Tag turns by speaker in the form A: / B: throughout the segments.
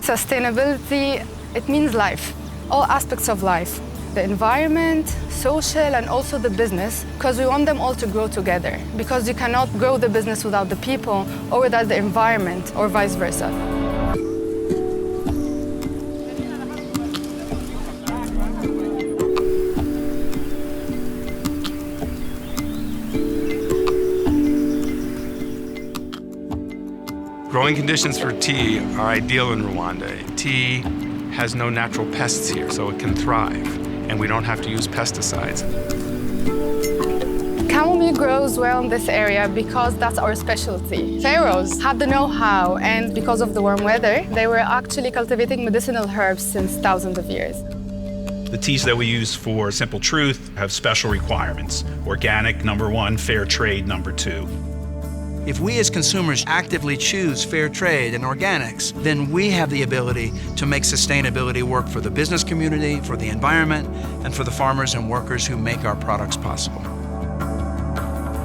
A: Sustainability, it means life, all aspects of life. The environment, social, and also the business, because we want them all to grow together, because you cannot grow the business without the people or without the environment, or vice versa.
B: Growing conditions for tea are ideal in Rwanda. Tea has no natural pests here, so it can thrive, and we don't have to use pesticides.
A: Chamomile grows well in this area because that's our specialty. Pharaohs had the know-how, and because of the warm weather, they were actually cultivating medicinal herbs since thousands of years.
C: The teas that we use for Simple Truth have special requirements. Organic, number 1, fair trade, number 2.
D: If we as consumers actively choose fair trade and organics, then we have the ability to make sustainability work for the business community, for the environment, and for the farmers and workers who make our products possible.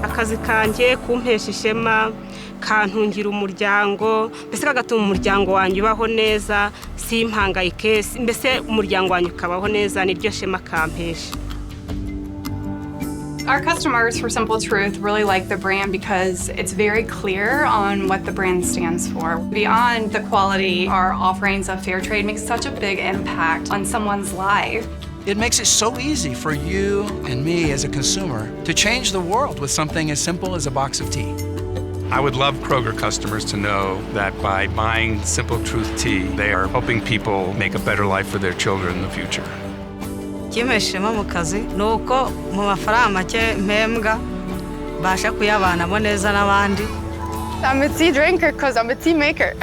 E: Akazi kanje kumpesha ishema, kantungira umuryango, mbese kagatuma umuryango wanjye ubaho neza, simpangayike, mbese umuryango wanjye ukabaho neza, niryo shema kampesha.
F: Our customers for Simple Truth really like the brand because it's very clear on what the brand stands for. Beyond the quality, our offerings of fair trade makes such a big impact on someone's life.
D: It makes it so easy for you and me as a consumer to change the world with something as simple as a box of tea.
B: I would love Kroger customers to know that by buying Simple Truth tea, they are helping people make a better life for their children in the future.
G: Kimeshema mu kazi nuko mu mafaranga make mpembwa basha kuyabanamo neza n'abandi.
A: I'm a tea drinker because I'm a tea maker.